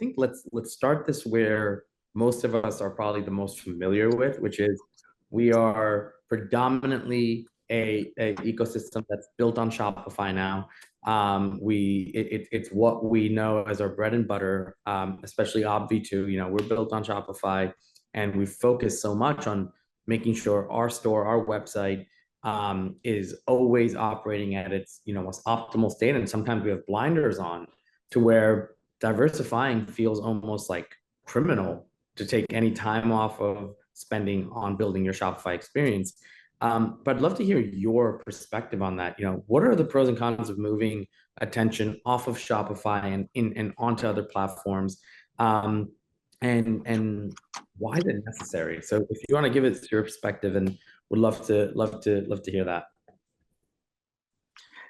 think let's start this where most of us are probably the most familiar with, which is we are predominantly a ecosystem that's built on Shopify now. It's what we know as our bread and butter, especially ObV2. We're built on Shopify, and we focus so much on making sure our store, our website, is always operating at its most optimal state. And sometimes we have blinders on to where diversifying feels almost like criminal to take any time off of spending on building your Shopify experience. But I'd love to hear your perspective on that. What are the pros and cons of moving attention off of Shopify and onto other platforms? And why is it necessary? So if you want to give it your perspective, and would love to hear that.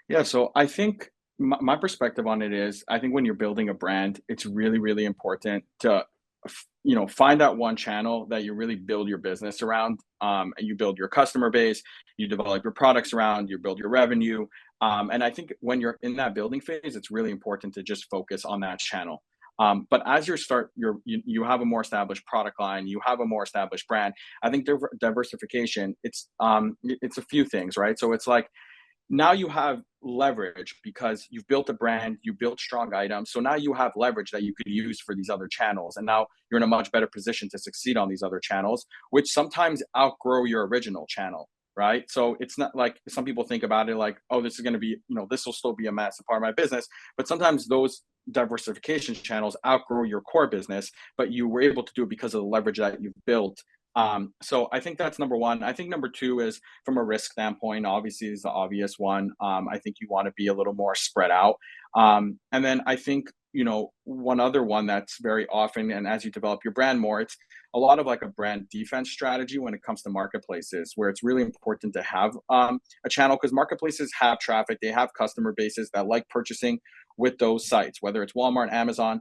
Yeah, so I think my perspective on it is I think when you're building a brand, it's really, really important to find that one channel that you really build your business around, and you build your customer base, you develop your products around, you build your revenue. And I think when you're in that building phase, it's really important to just focus on that channel. But as you have a more established product line, you have a more established brand. I think diversification, it's a few things, right? So it's like now you have leverage because you've built a brand, you built strong items. So now you have leverage that you could use for these other channels. And now you're in a much better position to succeed on these other channels, which sometimes outgrow your original channel, right? So it's not like some people think about it like, oh, this is going to be, this will still be a massive part of my business. But sometimes those diversification channels outgrow your core business, but you were able to do it because of the leverage that you've built. So I think that's number one. I think number two is from a risk standpoint, obviously is the obvious one. I think you want to be a little more spread out. And then I think, one other one that's very often, and as you develop your brand more, it's a lot of like a brand defense strategy when it comes to marketplaces, where it's really important to have a channel because marketplaces have traffic, they have customer bases that like purchasing with those sites, whether it's Walmart, Amazon.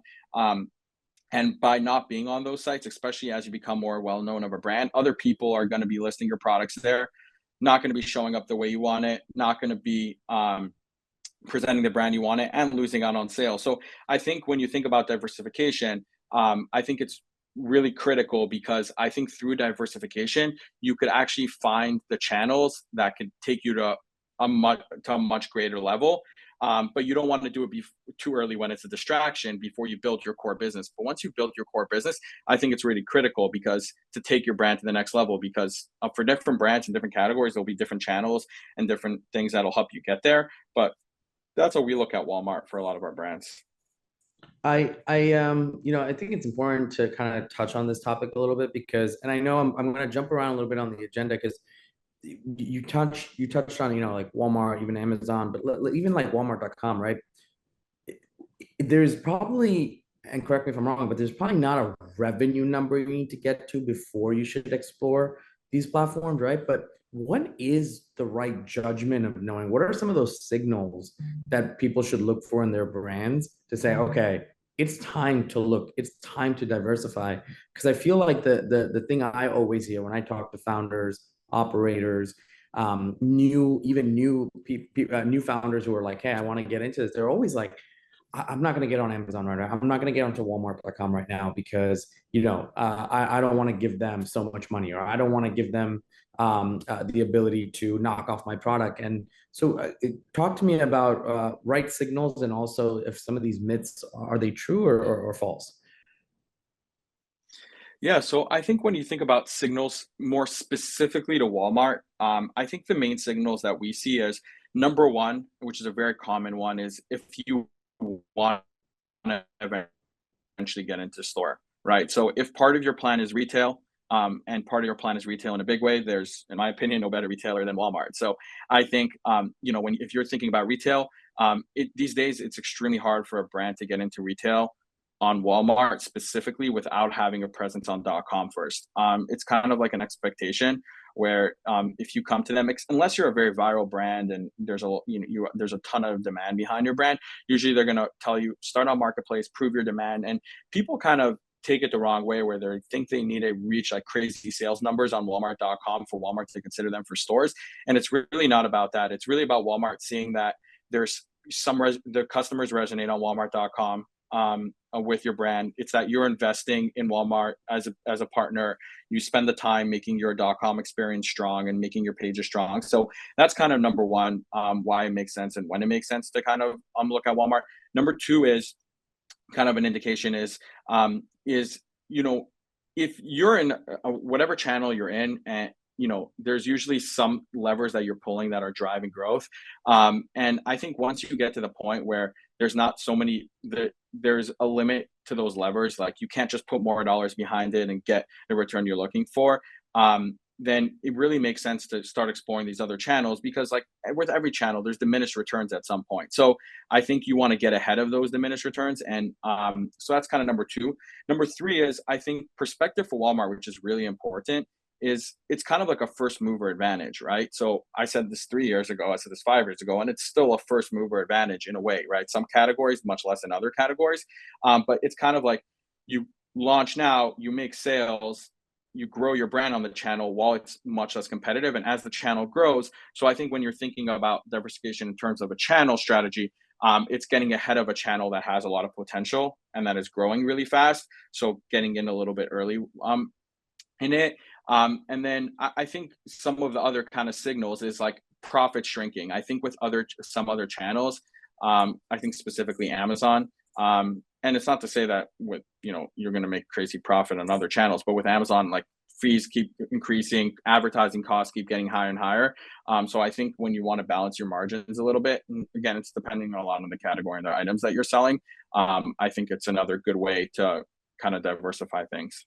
And by not being on those sites, especially as you become more well-known of a brand, other people are going to be listing your products there, not going to be showing up the way you want it, not going to be presenting the brand you want it, and losing out on sales. So I think when you think about diversification, I think it's really critical because I think through diversification, you could actually find the channels that could take you to a much greater level. But you don't want to do it too early when it's a distraction before you build your core business. But once you build your core business, I think it's really critical because to take your brand to the next level, because for different brands and different categories, there'll be different channels and different things that'll help you get there. But that's how we look at Walmart for a lot of our brands. I think it's important to kind of touch on this topic a little bit because, and I know I'm going to jump around a little bit on the agenda because you touched on like Walmart, even Amazon, but even like Walmart.com, right? There's probably, and correct me if I'm wrong, but there's probably not a revenue number you need to get to before you should explore these platforms, right? But what is the right judgment of knowing what are some of those signals that people should look for in their brands to say, okay, it's time to look, it's time to diversify? Because I feel like the thing I always hear when I talk to founders, operators, new founders who are like, hey, I want to get into this. They're always like, I'm not going to get on Amazon right now. I'm not going to get onto Walmart.com right now because, I don't want to give them so much money, or I don't want to give them the ability to knock off my product. And so talk to me about right signals, and also if some of these myths, are they true or false? Yeah, so I think when you think about signals more specifically to Walmart, I think the main signals that we see is number one, which is a very common one, is if you want to eventually get into store, right? So if part of your plan is retail, and part of your plan is retail in a big way, there's, in my opinion, no better retailer than Walmart. So I think, if you're thinking about retail, these days it's extremely hard for a brand to get into retail on Walmart specifically without having a presence on .com first. It's kind of like an expectation where if you come to them, unless you're a very viral brand and there's there's a ton of demand behind your brand, usually they're going to tell you start on marketplace, prove your demand, and people kind of take it the wrong way where they think they need to reach like crazy sales numbers on Walmart.com for Walmart to consider them for stores, and it's really not about that. It's really about Walmart seeing that there's the customers resonate on Walmart.com. with your brand. It's that you're investing in Walmart as a partner. You spend the time making your .com experience strong and making your pages strong. So that's kind of number one, why it makes sense and when it makes sense to kind of look at Walmart. Number two is kind of an indication is you know, if you're in whatever channel you're in, and there's usually some levers that you're pulling that are driving growth. And I think once you get to the point where there's not so many, there's a limit to those levers. Like you can't just put more dollars behind it and get the return you're looking for. Then it really makes sense to start exploring these other channels, because like with every channel, there's diminished returns at some point. So I think you want to get ahead of those diminished returns. And so that's kind of number two. Number three is, I think, perspective for Walmart, which is really important, is it's kind of like a first mover advantage, right? So I said this 3 years ago, I said this 5 years ago, and it's still a first mover advantage in a way, right? Some categories, much less in other categories. But it's kind of like you launch now, you make sales, you grow your brand on the channel while it's much less competitive. And as the channel grows, so I think when you're thinking about diversification in terms of a channel strategy, it's getting ahead of a channel that has a lot of potential and that is growing really fast. So getting in a little bit early in it. And then I think some of the other kind of signals is like profit shrinking. I think with some other channels, I think specifically Amazon, and it's not to say that with, you're going to make crazy profit on other channels, but with Amazon, like fees keep increasing, advertising costs keep getting higher and higher. So I think when you want to balance your margins a little bit, and again, it's depending a lot on the category and the items that you're selling. I think it's another good way to kind of diversify things.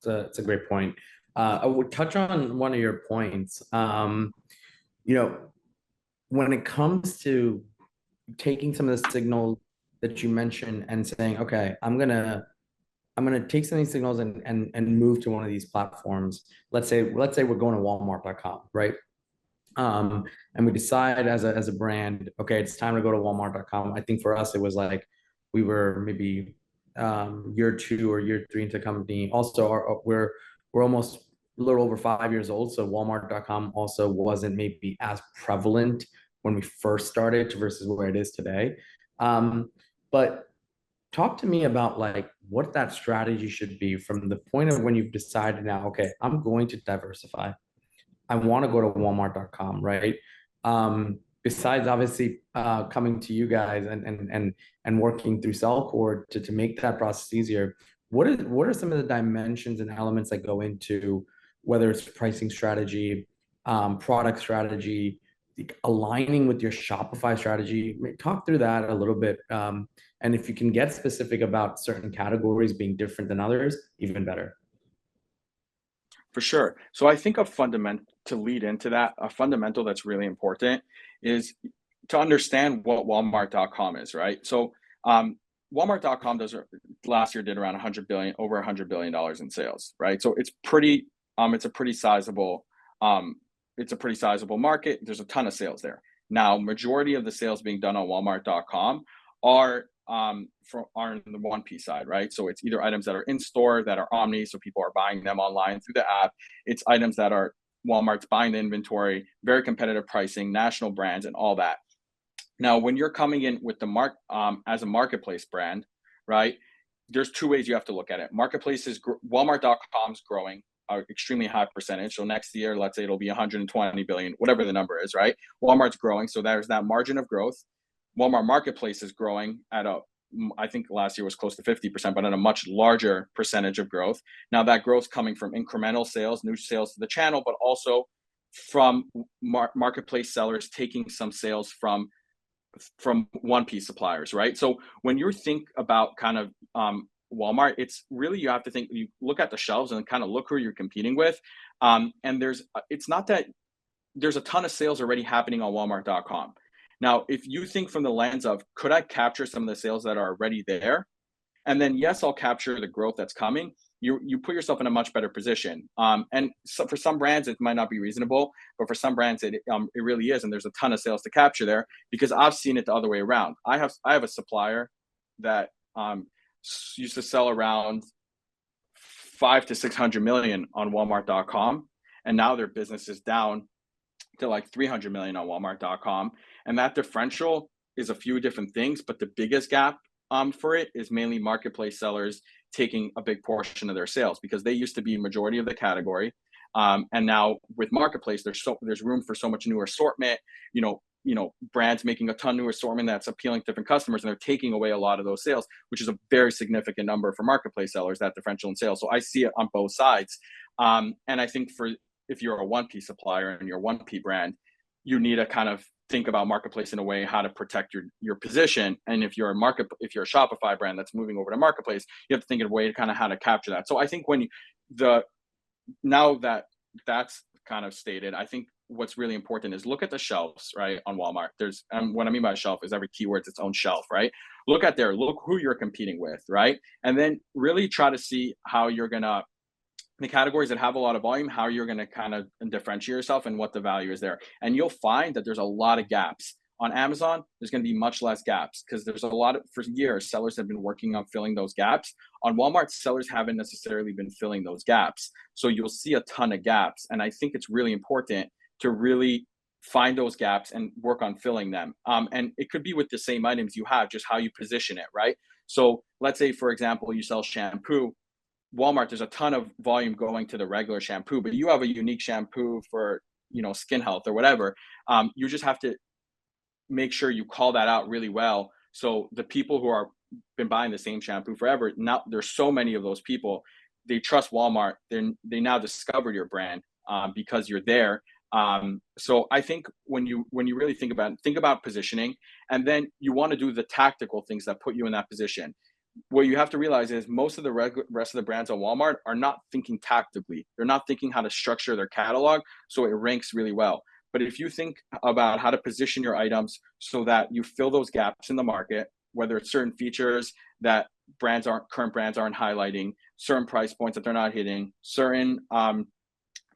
It's a great point. I would touch on one of your points. When it comes to taking some of the signals that you mentioned and saying, okay, I'm gonna take some of these signals and move to one of these platforms. Let's say we're going to Walmart.com, right? And we decide as a brand, okay, it's time to go to Walmart.com. I think for us, it was like we were maybe year 2 or year 3 into company. Also, we're almost a little over 5 years old, so Walmart.com also wasn't maybe as prevalent when we first started versus where it is today. But talk to me about like what that strategy should be from the point of when you've decided now, okay, I'm going to diversify. I want to go to Walmart.com, right? Besides obviously coming to you guys and working through Sellcord to make that process easier, what are some of the dimensions and elements that go into whether it's pricing strategy, product strategy, aligning with your Shopify strategy? Talk through that a little bit. And if you can get specific about certain categories being different than others, even better. For sure. So I think a fundamental that's really important is to understand what Walmart.com is, right? So Walmart.com last year did around over $100 billion in sales, right? So it's a pretty sizable market. There's a ton of sales there. Now, majority of the sales being done on Walmart.com are in the 1P side, right? So it's either items that are in store that are omni, so people are buying them online through the app. It's items that are Walmart's buying the inventory, very competitive pricing, national brands, and all that. Now, when you're coming in with the as a marketplace brand, right? There's two ways you have to look at it. Marketplaces, Walmart.com's growing extremely high percentage. So next year, let's say it'll be 120 billion, whatever the number is, right? Walmart's growing, so there's that margin of growth. Walmart Marketplace is growing I think last year was close to 50%, but at a much larger percentage of growth. Now that growth's coming from incremental sales, new sales to the channel, but also from marketplace sellers taking some sales from 1P suppliers, right? So when you think about kind of Walmart, it's really, you have to think, you look at the shelves and kind of look who you're competing with. And it's not that there's a ton of sales already happening on Walmart.com. Now, if you think from the lens of, could I capture some of the sales that are already there? And then, yes, I'll capture the growth that's coming. You put yourself in a much better position. And so for some brands, it might not be reasonable, but for some brands, it really is. And there's a ton of sales to capture there, because I've seen it the other way around. I have a supplier that used to sell around 500 to 600 million on Walmart.com, and now their business is down to like 300 million on Walmart.com. And that differential is a few different things, but the biggest gap for it is mainly marketplace sellers taking a big portion of their sales because they used to be majority of the category. And now with marketplace, there's room for so much new assortment. Brands making a ton new assortment that's appealing to different customers, and they're taking away a lot of those sales, which is a very significant number for marketplace sellers. That differential in sales. So I see it on both sides. And I think if you're a 1P supplier and you're a 1P brand, you need to kind of think about marketplace in a way how to protect your position. And if you're a Shopify brand that's moving over to marketplace, you have to think of a way to kind of how to capture that. So I think now that that's kind of stated, I think what's really important is look at the shelves, right, on Walmart. What I mean by shelf is every keyword's its own shelf, right? Look who you're competing with, right? And then really try to see how you're gonna, the categories that have a lot of volume, how you're gonna kind of differentiate yourself and what the value is there. And you'll find that there's a lot of gaps. On Amazon, there's going to be much less gaps because for years, sellers have been working on filling those gaps. On Walmart, sellers haven't necessarily been filling those gaps. So you'll see a ton of gaps. And I think it's really important to really find those gaps and work on filling them. And it could be with the same items you have, just how you position it, right? So let's say, for example, you sell shampoo. Walmart, there's a ton of volume going to the regular shampoo, but you have a unique shampoo for, skin health or whatever. You just have to make sure you call that out really well. So the people who are been buying the same shampoo forever, now there's so many of those people, they trust Walmart. They now discovered your brand because you're there. So I think when you really think about positioning, and then you want to do the tactical things that put you in that position. What you have to realize is most of the rest of the brands on Walmart are not thinking tactically. They're not thinking how to structure their catalog so it ranks really well. But if you think about how to position your items so that you fill those gaps in the market, whether it's certain features that current brands aren't highlighting, certain price points that they're not hitting, certain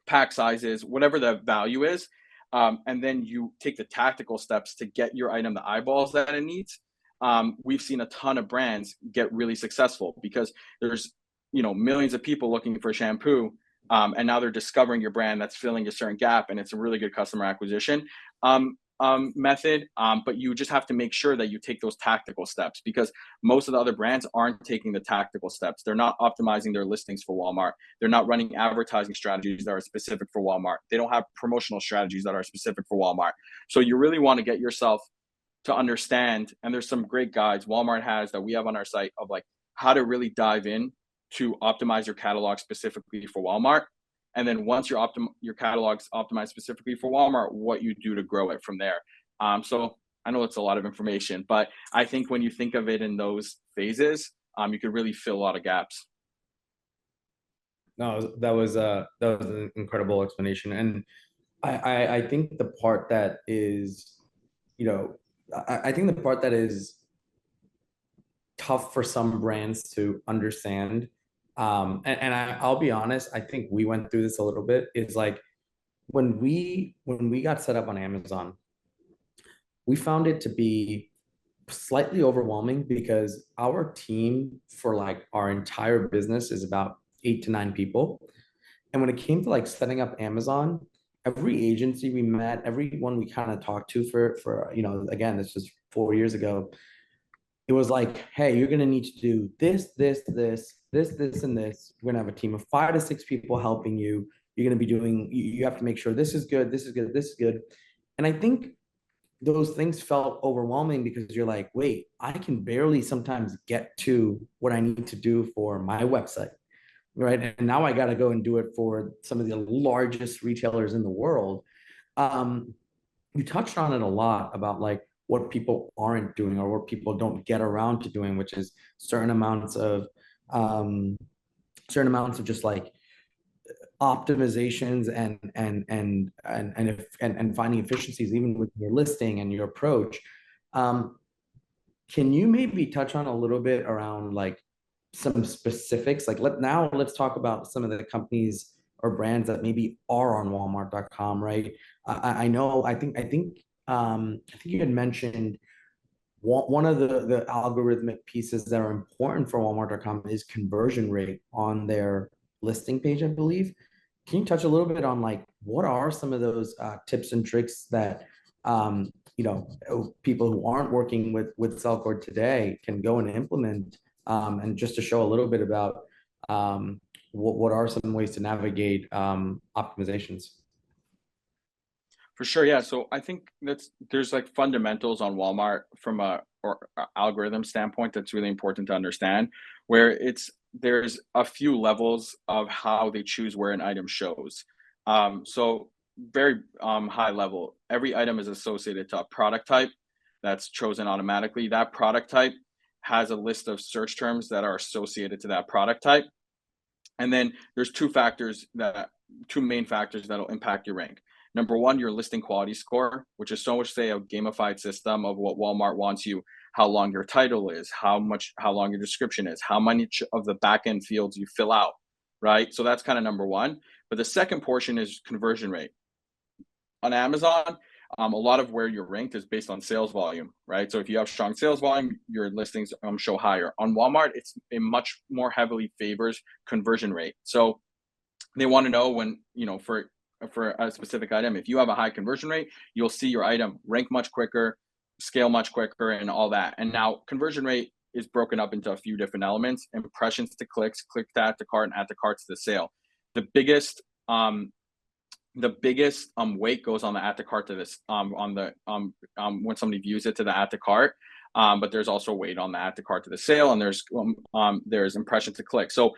pack sizes, whatever the value is, and then you take the tactical steps to get your item the eyeballs that it needs. We've seen a ton of brands get really successful because there's millions of people looking for shampoo. And now they're discovering your brand that's filling a certain gap, and it's a really good customer acquisition method. But you just have to make sure that you take those tactical steps because most of the other brands aren't taking the tactical steps. They're not optimizing their listings for Walmart. They're not running advertising strategies that are specific for Walmart. They don't have promotional strategies that are specific for Walmart. So you really want to get yourself to understand, and there's some great guides Walmart has that we have on our site of like how to really dive in to optimize your catalog specifically for Walmart. And then once your catalog's optimized specifically for Walmart, what you do to grow it from there. So I know it's a lot of information, but I think when you think of it in those phases, you could really fill a lot of gaps. No, that was an incredible explanation. And I think the part that is, I think the part that is tough for some brands to understand, I'll be honest, I think we went through this a little bit, is like when we got set up on Amazon, we found it to be slightly overwhelming because our team for like our entire business is about 8 to 9 people. And when it came to like setting up Amazon, every agency we met, everyone we kind of talked to for again, this was 4 years ago, it was like, hey, you're gonna need to do this, and this. We're gonna have a team of 5 to 6 people helping you. You're gonna be doing, you have to make sure this is good, this is good, this is good. And I think those things felt overwhelming because you're like, wait, I can barely sometimes get to what I need to do for my website, right? And now I got to go and do it for some of the largest retailers in the world. You touched on it a lot about like what people aren't doing or what people don't get around to doing, which is certain amounts of just like optimizations and finding efficiencies even with your listing and your approach. Can you maybe touch on a little bit around like some specifics? Like let's talk about some of the companies or brands that maybe are on Walmart.com, right? I know, I think you had mentioned one of the algorithmic pieces that are important for Walmart.com is conversion rate on their listing page, I believe. Can you touch a little bit on like what are some of those tips and tricks that people who aren't working with Sellcord today can go and implement, and just to show a little bit about what are some ways to navigate optimizations. For sure, yeah. So I think there's like fundamentals on Walmart from a algorithm standpoint that's really important to understand, where there's a few levels of how they choose where an item shows. So very high level, every item is associated to a product type that's chosen automatically. That product type has a list of search terms that are associated to that product type. And then there's two main factors that'll impact your rank. Number one, your listing quality score, which is so much say a gamified system of what Walmart wants you, how long your title is, how long your description is, how much of the back end fields you fill out, right? So that's kind of number one. But the second portion is conversion rate. On Amazon, a lot of where you're ranked is based on sales volume, right? So if you have strong sales volume, your listings show higher. On Walmart, it much more heavily favors conversion rate. So they want to know when, for a specific item, if you have a high conversion rate, you'll see your item rank much quicker, scale much quicker, and all that. And now conversion rate is broken up into a few different elements: impressions to clicks, click to add to cart, and add to cart to the sale. The biggest weight goes on the add to cart to this on the when somebody views it to the add to cart, but there's also weight on the add to cart to the sale, and there's impression to click. So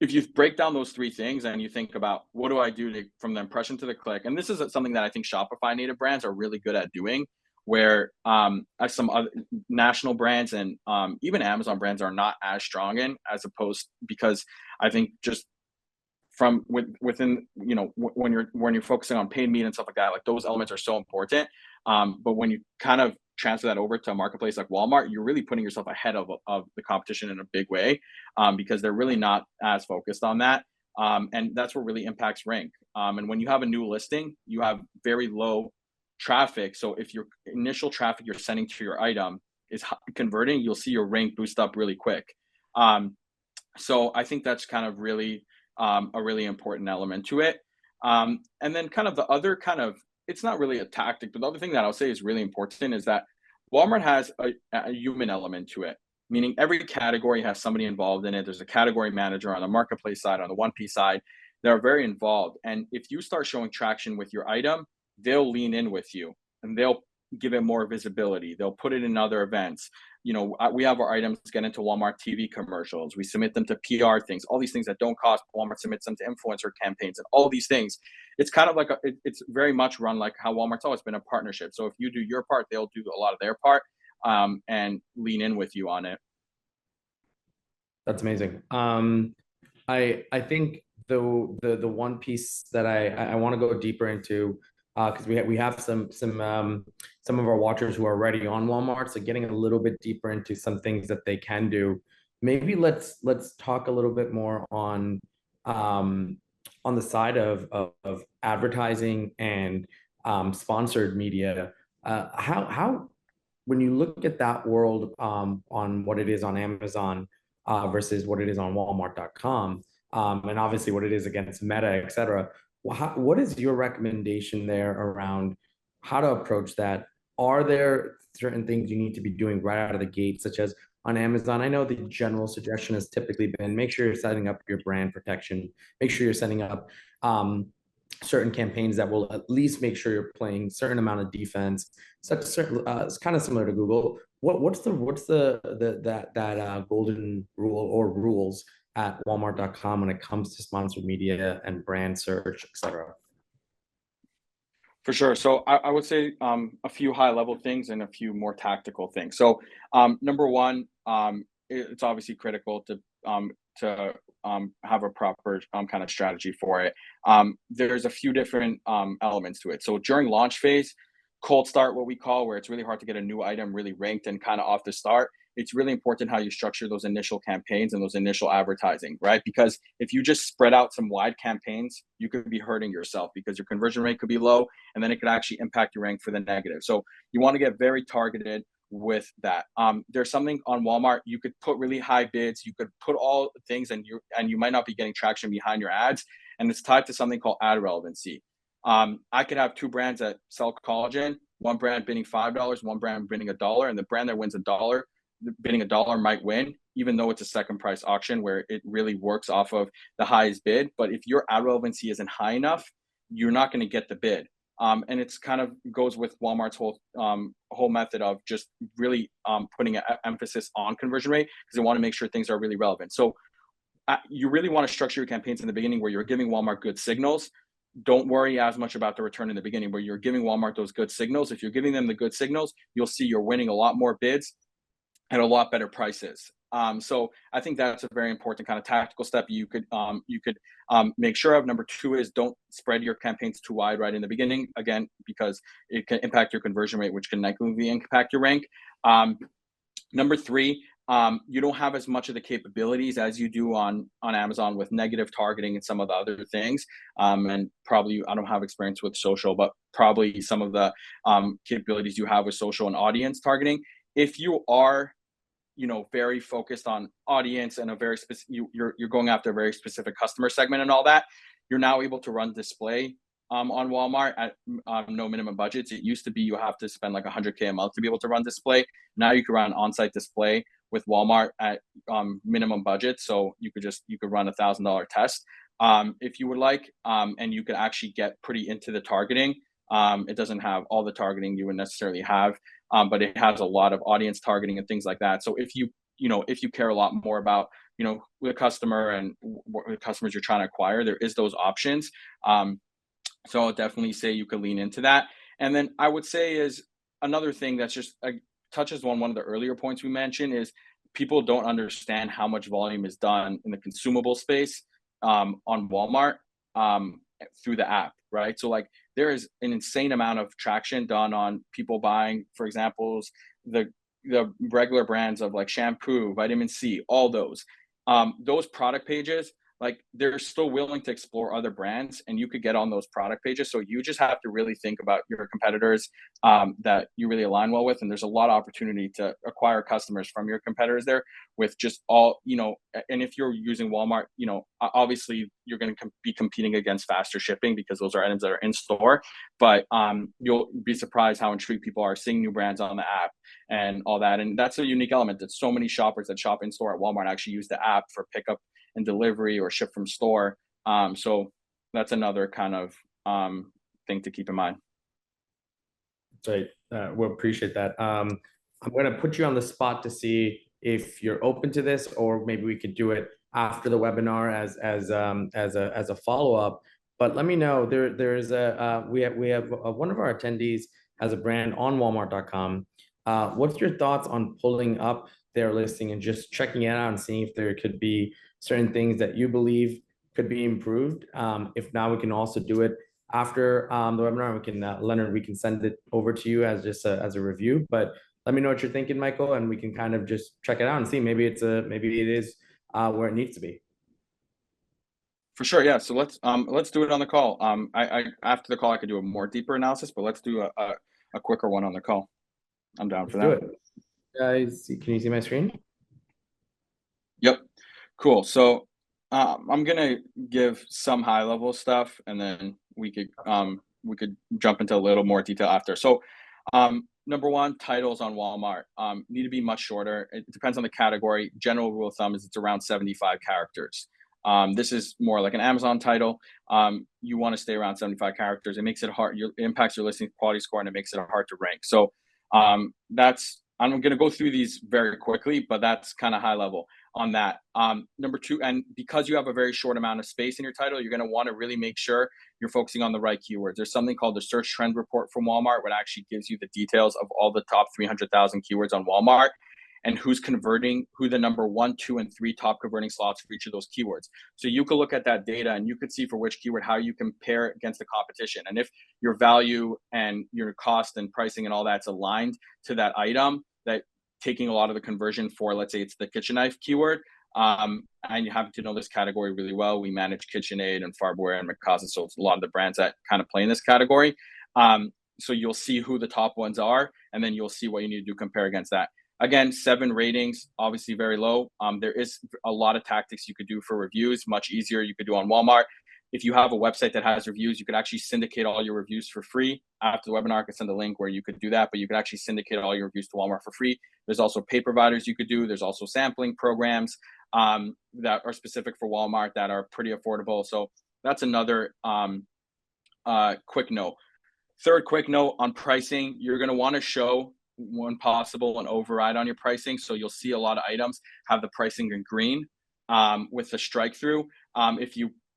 if you break down those three things and you think about what do I do from the impression to the click, and this is something that I think Shopify native brands are really good at doing, where some other national brands and even Amazon brands are not as strong in, as opposed, because I think just from within, when you're focusing on paid media and stuff like that, like those elements are so important. But when you kind of transfer that over to a marketplace like Walmart, you're really putting yourself ahead of the competition in a big way, because they're really not as focused on that. And that's what really impacts rank. And when you have a new listing, you have very low traffic. So if your initial traffic you're sending to your item is converting, you'll see your rank boost up really quick. So I think that's kind of really a really important element to it. And then kind of the other kind of, it's not really a tactic, but the other thing that I'll say is really important is that Walmart has a human element to it, meaning every category has somebody involved in it. There's a category manager on the marketplace side, on the 1P side. They're very involved. And if you start showing traction with your item, they'll lean in with you and they'll give it more visibility. They'll put it in other events. We have our items get into Walmart TV commercials. We submit them to PR things, all these things that don't cost. Walmart submits them to influencer campaigns and all these things. It's kind of like it's very much run like how Walmart's always been a partnership. So if you do your part, they'll do a lot of their part, and lean in with you on it. That's amazing. I think the one piece that I want to go deeper into, because we have some of our watchers who are already on Walmart, so getting a little bit deeper into some things that they can do. Maybe let's talk a little bit more on the side of advertising and sponsored media. How when you look at that world, on what it is on Amazon versus what it is on Walmart.com, and obviously what it is against Meta, et cetera. What is your recommendation there around how to approach that? Are there certain things you need to be doing right out of the gate, such as on Amazon? I know the general suggestion has typically been make sure you're setting up your brand protection, make sure you're setting up certain campaigns that will at least make sure you're playing certain amount of defense. Such certain, it's kind of similar to Google. What's that golden rule or rules at Walmart.com when it comes to sponsored media and brand search, et cetera? For sure. So I would say a few high level things and a few more tactical things. So number one, it's obviously critical to have a proper kind of strategy for it. There's a few different elements to it. So during launch phase, cold start, what we call, where it's really hard to get a new item really ranked and kind of off the start, it's really important how you structure those initial campaigns and those initial advertising, right? Because if you just spread out some wide campaigns, you could be hurting yourself because your conversion rate could be low, and then it could actually impact your rank for the negative. So you want to get very targeted with that. There's something on Walmart, you could put really high bids, you could put all things, and you might not be getting traction behind your ads, and it's tied to something called ad relevancy. I could have two brands that sell collagen, one brand bidding $5, one brand bidding $1, and the brand that wins $1, bidding $1 might win, even though it's a second price auction where it really works off of the highest bid. But if your ad relevancy isn't high enough, you're not going to get the bid. And it's kind of goes with Walmart's whole method of just really putting an emphasis on conversion rate, because they want to make sure things are really relevant. So you really want to structure your campaigns in the beginning where you're giving Walmart good signals. Don't worry as much about the return in the beginning, where you're giving Walmart those good signals. If you're giving them the good signals, you'll see you're winning a lot more bids at a lot better prices. So I think that's a very important kind of tactical step you could make sure of. Number two is don't spread your campaigns too wide right in the beginning, again, because it can impact your conversion rate, which can negatively impact your rank. Number three, you don't have as much of the capabilities as you do on Amazon with negative targeting and some of the other things. And probably I don't have experience with social, but probably some of the capabilities you have with social and audience targeting. If you are very focused on audience and a very specific, you're going after a very specific customer segment and all that, you're now able to run display on Walmart at no minimum budgets. It used to be you have to spend like $100K a month to be able to run display. Now you can run on-site display with Walmart at minimum budget. So you could run $1,000 test if you would like, and you could actually get pretty into the targeting. It doesn't have all the targeting you would necessarily have, but it has a lot of audience targeting and things like that. So if you care a lot more about the customer and what the customers you're trying to acquire, there is those options. So I'll definitely say you could lean into that. And then I would say is another thing that's just touches on one of the earlier points we mentioned is people don't understand how much volume is done in the consumable space on Walmart through the app, right? So like there is an insane amount of traction done on people buying, for example, the regular brands of like shampoo, vitamin C, all those product pages. Like they're still willing to explore other brands, and you could get on those product pages. So you just have to really think about your competitors that you really align well with. And there's a lot of opportunity to acquire customers from your competitors there with just all, and if you're using Walmart, obviously you're going to be competing against faster shipping because those are items that are in store, but you'll be surprised how intrigued people are seeing new brands on the app and all that. And that's a unique element that so many shoppers that shop in store at Walmart actually use the app for pickup and delivery or ship from store. So that's another kind of thing to keep in mind. Right. We'll appreciate that. I'm going to put you on the spot to see if you're open to this, or maybe we could do it after the webinar as a follow-up. But let me know. There's we have one of our attendees has a brand on Walmart.com. What's your thoughts on pulling up their listing and just checking it out and seeing if there could be certain things that you believe could be improved? If not, we can also do it after the webinar. We can, Leonard, we can send it over to you as just as a review. But let me know what you're thinking, Michael, and we can kind of just check it out and see maybe it is where it needs to be. For sure, yeah. So let's do it on the call. I after the call I could do a more deeper analysis, but let's do a quicker one on the call. I'm down for that. Do it. Guys, can you see my screen? Yep. Cool. So I'm gonna give some high level stuff, and then we could jump into a little more detail after. So number one, titles on Walmart need to be much shorter. It depends on the category. General rule of thumb is it's around 75 characters. This is more like an Amazon title. You want to stay around 75 characters. It makes it hard. It impacts your listing quality score, and it makes it hard to rank. So I'm going to go through these very quickly, but that's kind of high level on that. Number two, and because you have a very short amount of space in your title, you're going to want to really make sure you're focusing on the right keywords. There's something called the search trend report from Walmart, which actually gives you the details of all the top 300,000 keywords on Walmart and who's converting, who the number 1, 2, and 3 top converting slots for each of those keywords. So you could look at that data and you could see for which keyword, how you compare it against the competition. And if your value and your cost and pricing and all that's aligned to that item, that taking a lot of the conversion for, let's say it's the kitchen knife keyword, and you happen to know this category really well. We manage KitchenAid and Farberware and Mikasa, so it's a lot of the brands that kind of play in this category. So you'll see who the top ones are, and then you'll see what you need to do compare against that. Again, 7 ratings, obviously very low. There is a lot of tactics you could do for reviews, much easier you could do on Walmart. if you have a website that has reviews, you could actually syndicate all your reviews for free. After the webinar, I could send a link where you could do that, but you could actually syndicate all your reviews to Walmart for free. There's also pay providers you could do. There's also sampling programs that are specific for Walmart that are pretty affordable. So that's another quick note. Third quick note on pricing, you're going to want to show when possible an override on your pricing. So you'll see a lot of items have the pricing in green with the strike through.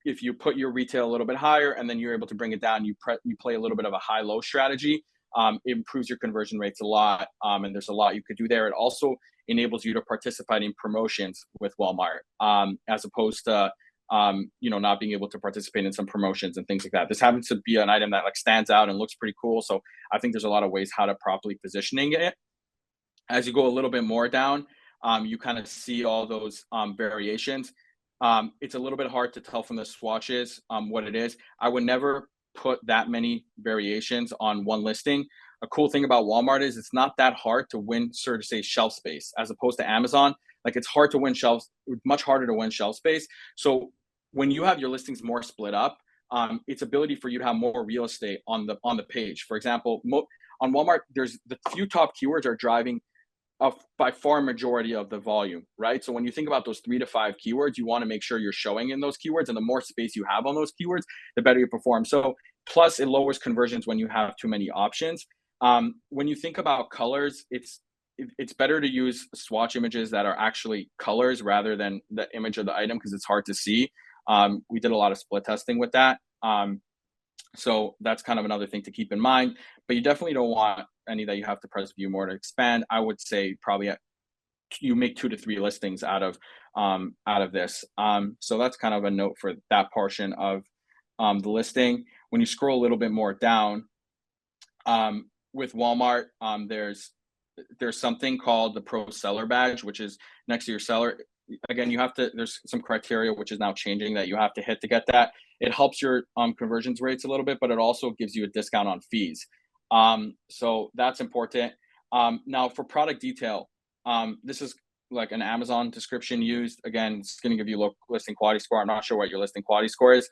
If you put your retail a little bit higher and then you're able to bring it down, you play a little bit of a high-low strategy. It improves your conversion rates a lot, and there's a lot you could do there. It also enables you to participate in promotions with Walmart, as opposed to not being able to participate in some promotions and things like that. This happens to be an item that like stands out and looks pretty cool. So I think there's a lot of ways how to properly positioning it. As you go a little bit more down, you kind of see all those variations. It's a little bit hard to tell from the swatches what it is. I would never put that many variations on one listing. A cool thing about Walmart is it's not that hard to win, so to say, shelf space, as opposed to Amazon. Like it's hard to win shelves, much harder to win shelf space. So when you have your listings more split up, it's ability for you to have more real estate on the page. For example, on Walmart, there's the few top keywords are driving by far majority of the volume, right? So when you think about those 3 to 5 keywords, you want to make sure you're showing in those keywords, and the more space you have on those keywords, the better you perform. So plus it lowers conversions when you have too many options. When you think about colors, it's better to use swatch images that are actually colors rather than the image of the item, because it's hard to see. We did a lot of split testing with that. So that's kind of another thing to keep in mind, but you definitely don't want any that you have to press view more to expand. I would say probably you make 2 to 3 listings out of this. So that's kind of a note for that portion of the listing. When you scroll a little bit more down, with Walmart, there's something called the Pro Seller Badge, which is next to your seller. Again, there's some criteria which is now changing that you have to hit to get that. It helps your conversions rates a little bit, but it also gives you a discount on fees. So that's important. Now for product detail, this is like an Amazon description used. Again, it's going to give you low listing quality score. I'm not sure what your listing quality score is.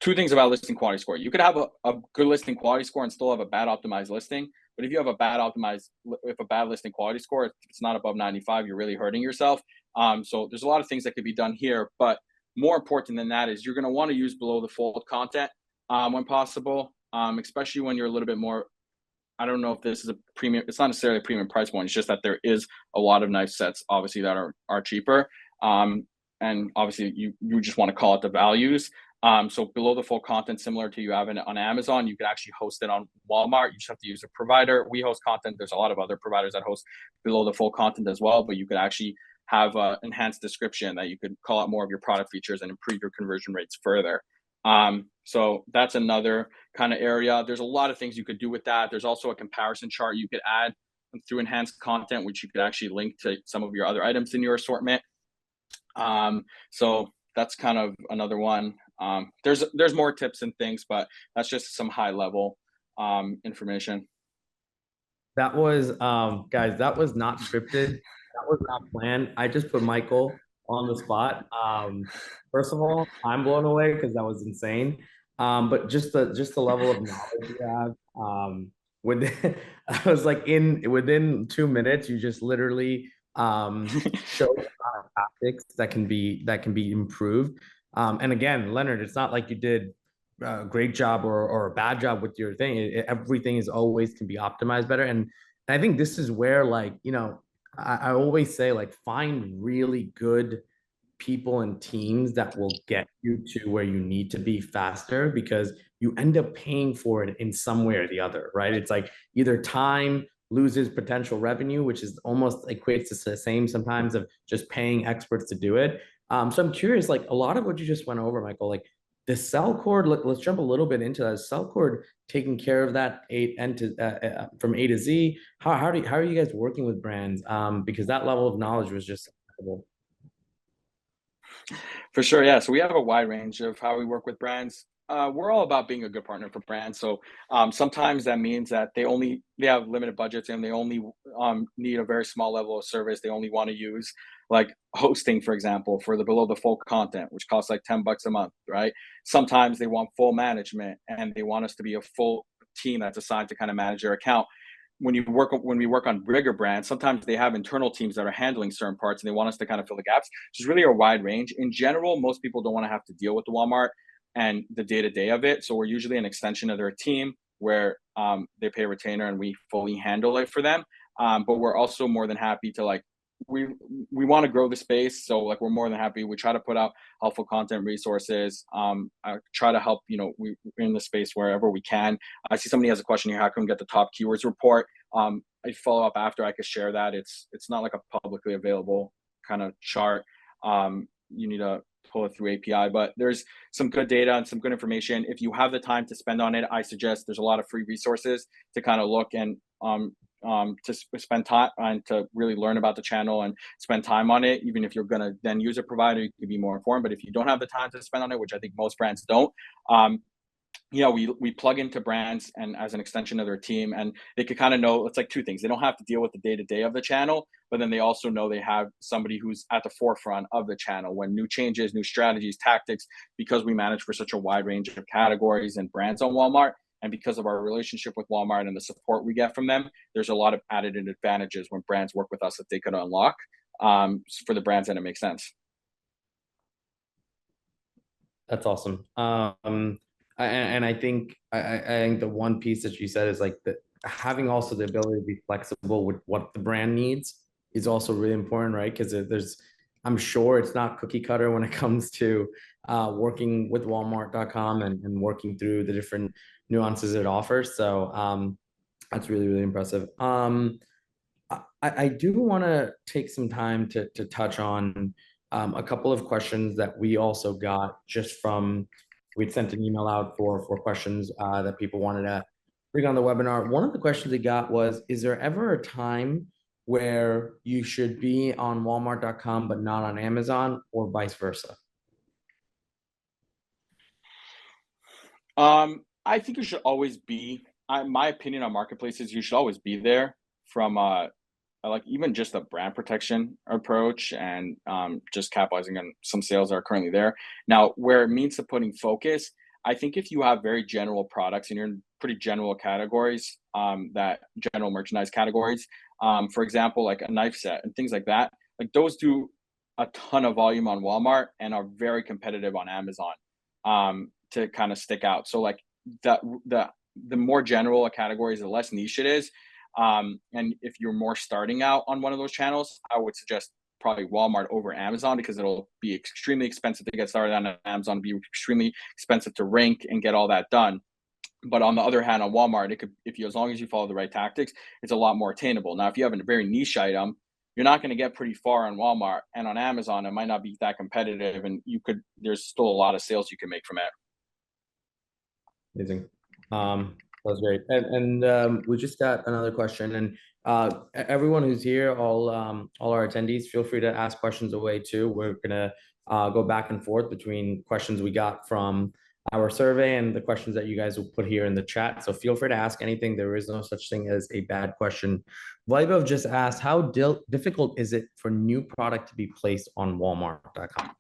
2 things about listing quality score. You could have a good listing quality score and still have a bad optimized listing. But if you have a bad listing quality score, if it's not above 95, you're really hurting yourself. So there's a lot of things that could be done here, but more important than that is you're going to want to use below the fold content when possible, especially when you're a little bit more. I don't know if this is a premium. It's not necessarily a premium price point. It's just that there is a lot of knife sets, obviously, that are cheaper. And obviously, you just want to call it the values. So below the fold content, similar to you have it on Amazon, you could actually host it on Walmart. You just have to use a provider. We host content. There's a lot of other providers that host below the fold content as well, but you could actually have an enhanced description that you could call out more of your product features and improve your conversion rates further. So that's another kind of area. There's a lot of things you could do with that. There's also a comparison chart you could add through enhanced content, which you could actually link to some of your other items in your assortment. So that's kind of another one. There's more tips and things, but that's just some high level information. That was, guys, that was not scripted. That was not planned. I just put Michael on the spot. First of all, I'm blown away because that was insane. But just the level of knowledge you have. Within, I was like within 2 minutes, you just literally showed tactics that can be improved. And again, Leonard, it's not like you did a great job or a bad job with your thing. Everything is always can be optimized better. And I think this is where, like, I always say, like, find really good people and teams that will get you to where you need to be faster, because you end up paying for it in some way or the other, right? It's like either time loses potential revenue, which is almost equates to the same sometimes of just paying experts to do it. So I'm curious, like a lot of what you just went over, Michael, like the Sellcord, let's jump a little bit into that. Sellcord taking care of that from A to Z. How are you guys working with brands? Because that level of knowledge was just incredible. For sure, yeah. So we have a wide range of how we work with brands. We're all about being a good partner for brands. So sometimes that means that they have limited budgets and they only need a very small level of service. They only want to use like hosting, for example, for the below the fold content, which costs like $10 a month, right? Sometimes they want full management and they want us to be a full team that's assigned to kind of manage their account. When we work on bigger brands, sometimes they have internal teams that are handling certain parts and they want us to kind of fill the gaps. So it's really a wide range. In general, most people don't want to have to deal with the Walmart and the day to day of it. So we're usually an extension of their team where they pay a retainer and we fully handle it for them. But we're also more than happy to like we we want to grow the space, so like we're more than happy. We try to put out helpful content resources. I try to help. We're in the space wherever we can. I see somebody has a question here. How can we get the top keywords report? I follow up after. I could share that. It's not like a publicly available kind of chart. You need to pull it through API, but there's some good data and some good information. If you have the time to spend on it, I suggest there's a lot of free resources to kind of look and spend time and to really learn about the channel and spend time on it. Even if you're going to then use a provider, you can be more informed. But if you don't have the time to spend on it, which I think most brands don't, we plug into brands and as an extension of their team, and they could kind of know it's like two things. They don't have to deal with the day to day of the channel, but then they also know they have somebody who's at the forefront of the channel when new changes, new strategies, tactics, because we manage for such a wide range of categories and brands on Walmart. And because of our relationship with Walmart and the support we get from them, there's a lot of added advantages when brands work with us that they could unlock for the brands, and it makes sense. That's awesome. And I think the one piece that you said is like that having also the ability to be flexible with what the brand needs is also really important, right? Because I'm sure it's not cookie cutter when it comes to working with Walmart.com and working through the different nuances it offers. So that's really, really impressive. I do want to take some time to touch on a couple of questions that we also got just from, we'd sent an email out for questions that people wanted to bring on the webinar. One of the questions we got was, is there ever a time where you should be on Walmart.com but not on Amazon, or vice versa? I think you should always be. My opinion on marketplaces, you should always be there from like even just a brand protection approach and just capitalizing on some sales that are currently there. Now, where it means to putting focus, I think if you have very general products and you're in pretty general categories, that general merchandise categories, for example, like a knife set and things like those do a ton of volume on Walmart and are very competitive on Amazon to kind of stick out. So like the more general a category is, the less niche it is. And if you're more starting out on one of those channels, I would suggest probably Walmart over Amazon, because it'll be extremely expensive to get started on Amazon, be extremely expensive to rank and get all that done. But on the other hand, on Walmart, it could, if you, as long as you follow the right tactics, it's a lot more attainable. Now, if you have a very niche item, you're not going to get pretty far on Walmart, and on Amazon, it might not be that competitive, and there's still a lot of sales you can make from it. Amazing. That was great. And we just got another question, and everyone who's here, all our attendees, feel free to ask questions away too. We're gonna go back and forth between questions we got from our survey and the questions that you guys will put here in the chat. So feel free to ask anything. There is no such thing as a bad question. Vaibhav just asked, how difficult is it for new product to be placed on Walmart.com?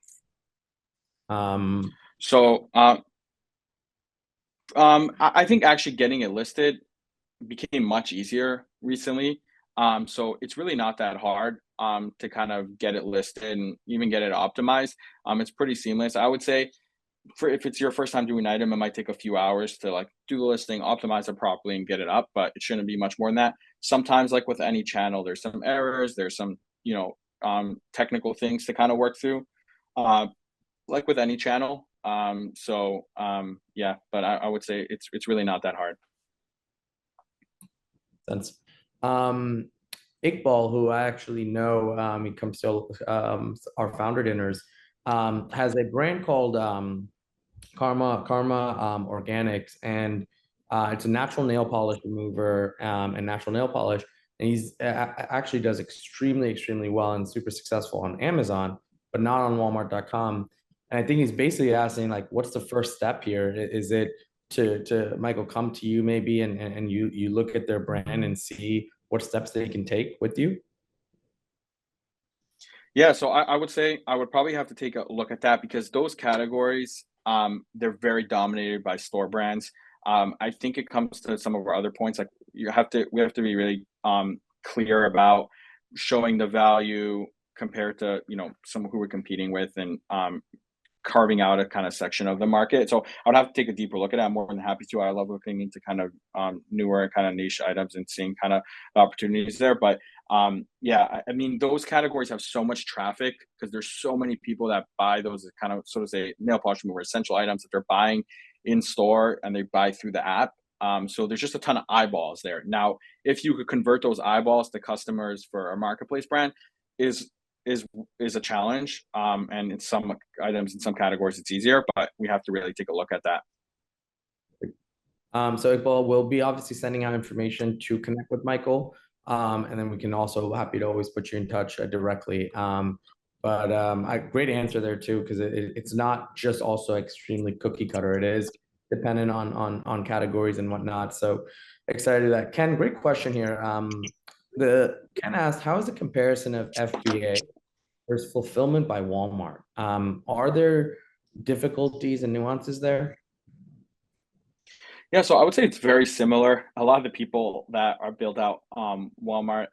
I think actually getting it listed became much easier recently. So it's really not that hard to kind of get it listed and even get it optimized. It's pretty seamless. I would say if it's your first time doing an item, it might take a few hours to like do the listing, optimize it properly, and get it up, but it shouldn't be much more than that. Sometimes, like with any channel, there's some errors, there's some, technical things to kind of work through, like with any channel. Yeah, but I would say it's really not that hard. Sense. Iqbal, who I actually know, he comes to our founder dinners, has a brand called Karma Organics, and it's a natural nail polish remover and natural nail polish. And he's actually does extremely well and super successful on Amazon, but not on Walmart.com. And I think he's basically asking, like, what's the first step here? Is it to Michael come to you maybe and you look at their brand and see what steps they can take with you? Yeah, so I would say I would probably have to take a look at that because those categories, they're very dominated by store brands. I think it comes to some of our other points, like we have to be really clear about showing the value compared to someone who we're competing with, and carving out a kind of section of the market. So I would have to take a deeper look at it. I'm more than happy to. I love looking into kind of newer kind of niche items and seeing kind of opportunities there. But yeah, I mean, those categories have so much traffic because there's so many people that buy those kind of, so to say, nail polish remover essential items that they're buying in store and they buy through the app. So there's just a ton of eyeballs there. Now, if you could convert those eyeballs to customers for a marketplace brand, is is is a challenge. And in some items, in some categories, it's easier, but we have to really take a look at that. So Iqbal, we'll be obviously sending out information to connect with Michael. And then we can also happy to always put you in touch directly. Great answer there too, because it's not just also extremely cookie cutter. It is dependent on categories and whatnot. So excited that Ken, great question here. The Ken asked, how is the comparison of FBA versus fulfillment by Walmart? Are there difficulties and nuances there? Yeah, so I would say it's very similar. A lot of the people that are built out Walmart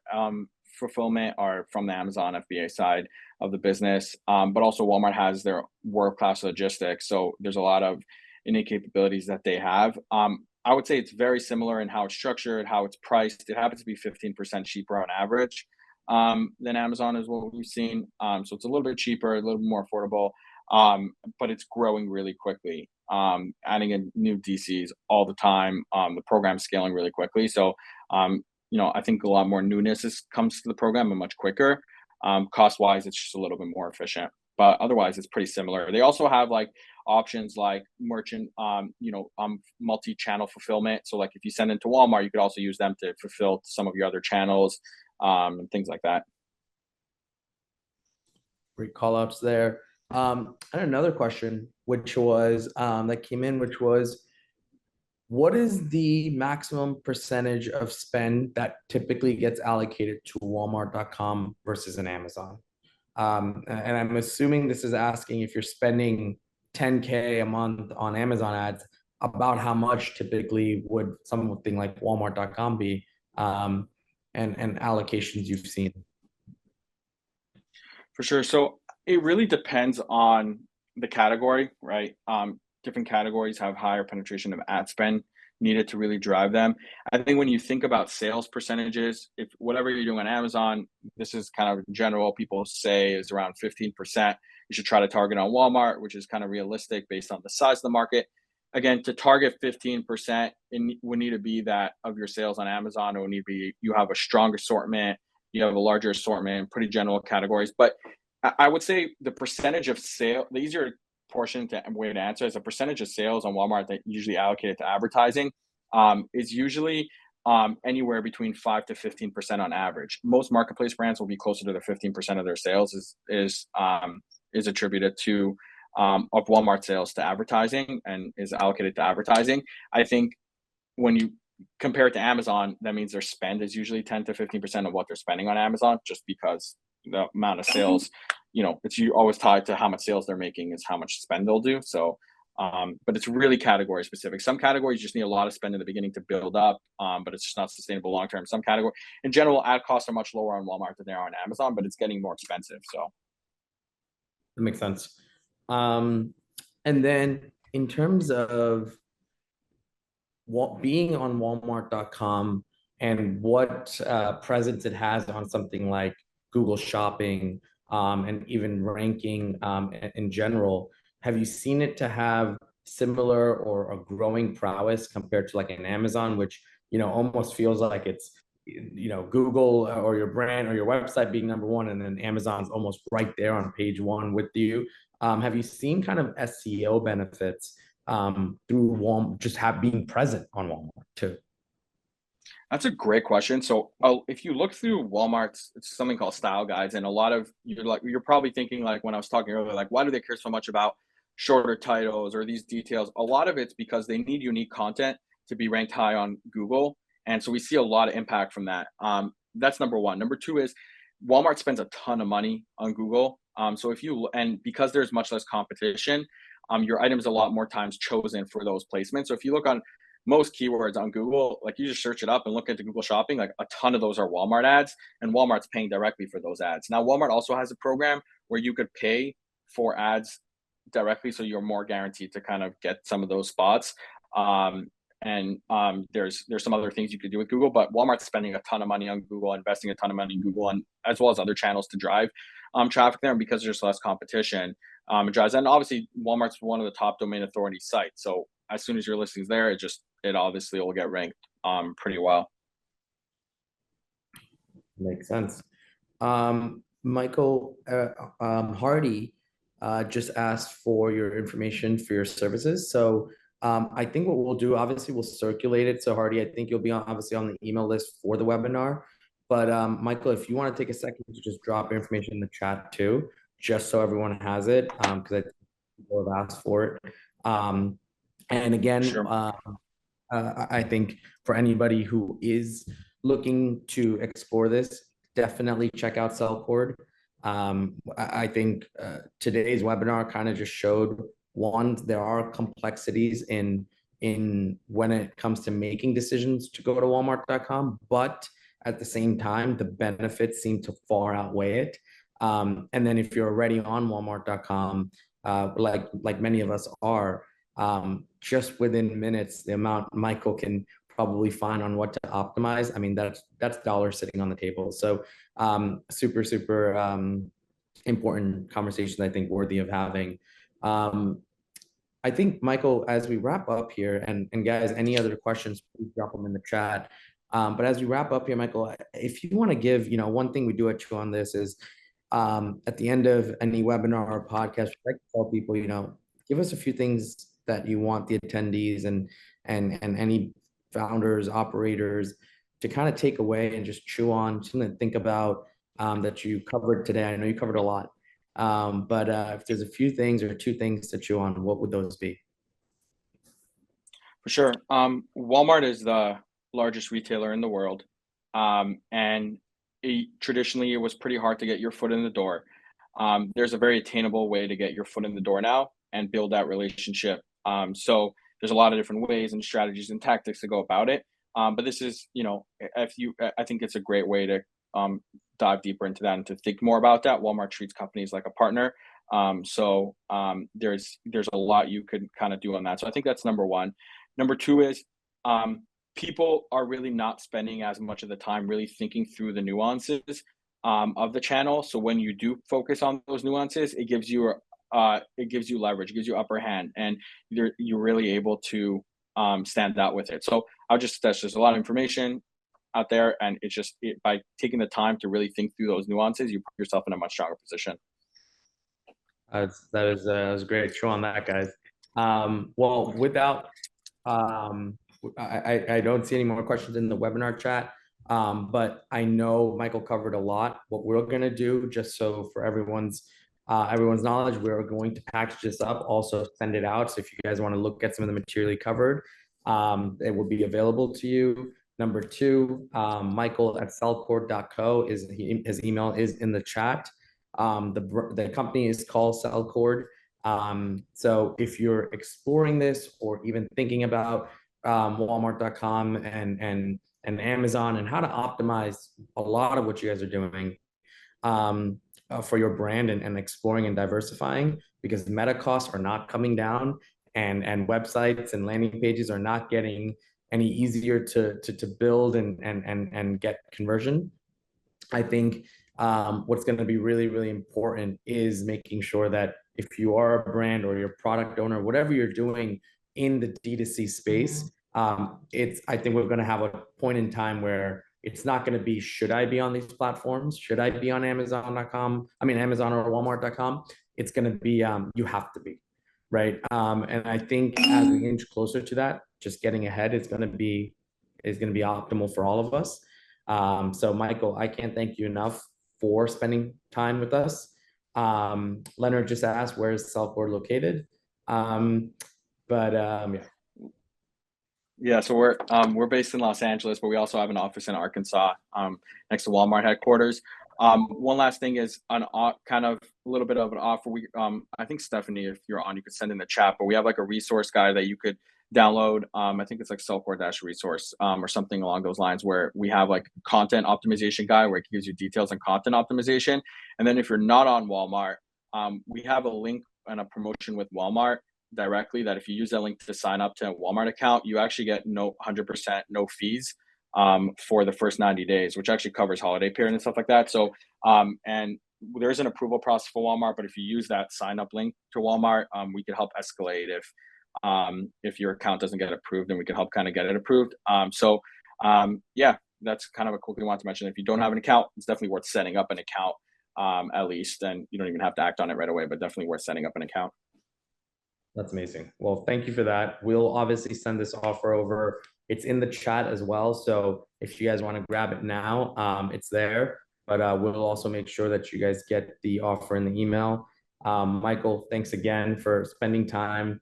fulfillment are from the Amazon FBA side of the business, but also Walmart has their world-class logistics. So there's a lot of innate capabilities that they have. I would say it's very similar in how it's structured, how it's priced. It happens to be 15% cheaper on average than Amazon is what we've seen. So it's a little bit cheaper, a little bit more affordable, but it's growing really quickly, adding in new DCs all the time. The program's scaling really quickly. So, I think a lot more newness comes to the program and much quicker. Cost wise, it's just a little bit more efficient, but otherwise, it's pretty similar. They also have like options like merchant, multi-channel fulfillment. So, like if you send it to Walmart, you could also use them to fulfill some of your other channels, and things like that. Great call outs there. And another question, which was that came in, which was, what is the maximum percentage of spend that typically gets allocated to Walmart.com versus an Amazon? And I'm assuming this is asking if you're spending 10K a month on Amazon ads, about how much typically would something like Walmart.com be, and allocations you've seen. For sure. So it really depends on the category, right? Different categories have higher penetration of ad spend needed to really drive them. I think when you think about sales percentages, if whatever you're doing on Amazon, this is kind of general, people say is around 15%. You should try to target on Walmart, which is kind of realistic based on the size of the market. Again, to target 15%, it would need to be that of your sales on Amazon, it would need to be you have a strong assortment, you have a larger assortment, pretty general categories. But I would say the percentage of sale, the easier portion to way to answer is a percentage of sales on Walmart that usually allocated to advertising is usually anywhere between 5 to 15% on average. Most marketplace brands will be closer to the 15% of their sales is attributed to of Walmart sales to advertising and is allocated to advertising. I think when you compare it to Amazon, that means their spend is usually 10 to 15% of what they're spending on Amazon, just because the amount of sales, it's you always tied to how much sales they're making is how much spend they'll do. So, but it's really category specific. Some categories just need a lot of spend in the beginning to build up, but it's just not sustainable long term. Some category, in general, ad costs are much lower on Walmart than they are on Amazon, but it's getting more expensive. So That makes sense. And then in terms of what being on Walmart.com and what presence it has on something like Google Shopping, and even ranking in general, have you seen it to have similar or a growing prowess compared to like an Amazon, which almost feels like it's Google or your brand or your website being number one, and then Amazon's almost right there on page one with you. Have you seen kind of SEO benefits through Walmart, just being present on Walmart too? that's a great question. So, if you look through Walmart's, it's something called style guides, and a lot of you're probably thinking like when I was talking earlier, like why do they care so much about shorter titles or these details? A lot of it's because they need unique content to be ranked high on Google, and so we see a lot of impact from that. That's number one. Number two is Walmart spends a ton of money on Google. So if you and because there's much less competition, your item is a lot more times chosen for those placements. So if you look on most keywords on Google, like you just search it up and look into Google Shopping, like a ton of those are Walmart ads, and Walmart's paying directly for those ads. Now, Walmart also has a program where you could pay for ads directly, so you're more guaranteed to kind of get some of those spots. There's some other things you could do with Google, but Walmart's spending a ton of money on Google, investing a ton of money in Google, and as well as other channels to drive traffic there. And because there's less competition, it drives. And obviously, Walmart's one of the top domain authority sites. So as soon as your listing's there, it obviously will get ranked pretty well. Makes sense. Michael Hardy just asked for your information for your services. So I think what we'll do, obviously, we'll circulate it. So Hardy, I think you'll be obviously on the email list for the webinar. But Michael, if you want to take a second to just drop information in the chat too, just so everyone has it, because I think people have asked for it. And again, Sure. I think for anybody who is looking to explore this, definitely check out Sellcord. I think today's webinar kind of just showed, one, there are complexities in when it comes to making decisions to go to Walmart.com, but at the same time, the benefits seem to far outweigh it. And then if you're already on Walmart.com, like many of us are, just within minutes, the amount Michael can probably find on what to optimize. I mean, that's dollars sitting on the table. So super important conversations, I think, worthy of having. I think, Michael, as we wrap up here, and guys, any other questions, please drop them in the chat. But as we wrap up here, Michael, if you want to give, one thing we do at Chew on this is at the end of any webinar or podcast, I like to tell people, give us a few things that you want the attendees and any founders, operators to kind of take away and just chew on, something to think about that you covered today. I know you covered a lot, but if there's a few things or two things to chew on, what would those be? For sure. Walmart is the largest retailer in the world. And traditionally, it was pretty hard to get your foot in the door. There's a very attainable way to get your foot in the door now and build that relationship. So there's a lot of different ways and strategies and tactics to go about it. But this is, I think it's a great way to dive deeper into that and to think more about that. Walmart treats companies like a partner. There's a lot you could kind of do on that. So I think that's number one. Number two is people are really not spending as much of the time really thinking through the nuances of the channel. So when you do focus on those nuances, it gives you leverage, it gives you upper hand, and you're really able to stand out with it. So that's just a lot of information out there, and by taking the time to really think through those nuances, you put yourself in a much stronger position. That was great show on that, guys. Well, without I don't see any more questions in the webinar chat, but I know Michael covered a lot. What we're going to do, just so for everyone's knowledge, we're going to package this up, also send it out. So if you guys want to look at some of the material covered, it will be available to you. Number two, Michael at sellcord.co his email is in the chat. The company is called Sellcord. So if you're exploring this or even thinking about Walmart.com and Amazon and how to optimize a lot of what you guys are doing for your brand and exploring and diversifying, because the meta costs are not coming down and websites and landing pages are not getting any easier to build and get conversion. I think what's going to be really, really important is making sure that if you are a brand or you're a product owner, whatever you're doing in the D2C space, I think we're going to have a point in time where it's not going to be, should I be on these platforms? Should I be on Amazon.com? I mean, Amazon or Walmart.com? It's going to be, you have to be, right? And I think as we inch closer to that, just getting ahead is going to be optimal for all of us. So Michael, I can't thank you enough for spending time with us. Leonard just asked, where is Sellcord located? Yeah, so we're based in Los Angeles, but we also have an office in Arkansas, next to Walmart headquarters. One last thing is kind of a little bit of an offer. I think Stephanie, if you're on, you could send in the chat, but we have like a resource guide that you could download. I think it's like Sellcord dash resource, or something along those lines, where we have like content optimization guide where it gives you details on content optimization. And then if you're not on Walmart, we have a link and a promotion with Walmart directly that if you use that link to sign up to a Walmart account, you actually get 100% no fees for the first 90 days, which actually covers holiday period and stuff like that. So, and there is an approval process for Walmart, but if you use that sign up link to Walmart, we can help escalate if your account doesn't get approved, and we can help kind of get it approved. Yeah, that's kind of a quick thing I want to mention. If you don't have an account, it's definitely worth setting up an account, at least, and you don't even have to act on it right away, but definitely worth setting up an account. That's amazing. Well, thank you for that. We'll obviously send this offer over. It's in the chat as well. So if you guys want to grab it now, it's there. But we'll also make sure that you guys get the offer in the email. Michael, thanks again for spending time,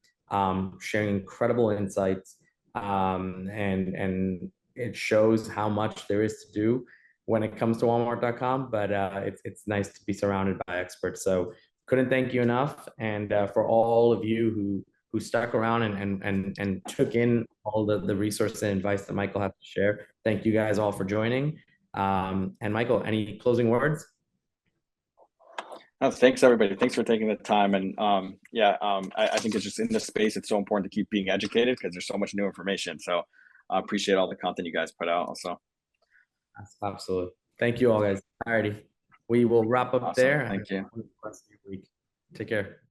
sharing incredible insights. And it shows how much there is to do when it comes to Walmart.com. But it's nice to be surrounded by experts. So couldn't thank you enough. And for all of you who stuck around and took in all the resources and advice that Michael had to share, thank you guys all for joining. And Michael, any closing words? Thanks everybody. Thanks for taking the time. And I think it's just in this space, it's so important to keep being educated because there's so much new information. So I appreciate all the content you guys put out also. Absolutely. Thank you all, guys. Alrighty. We will wrap up Awesome. there. Thank you. Take care.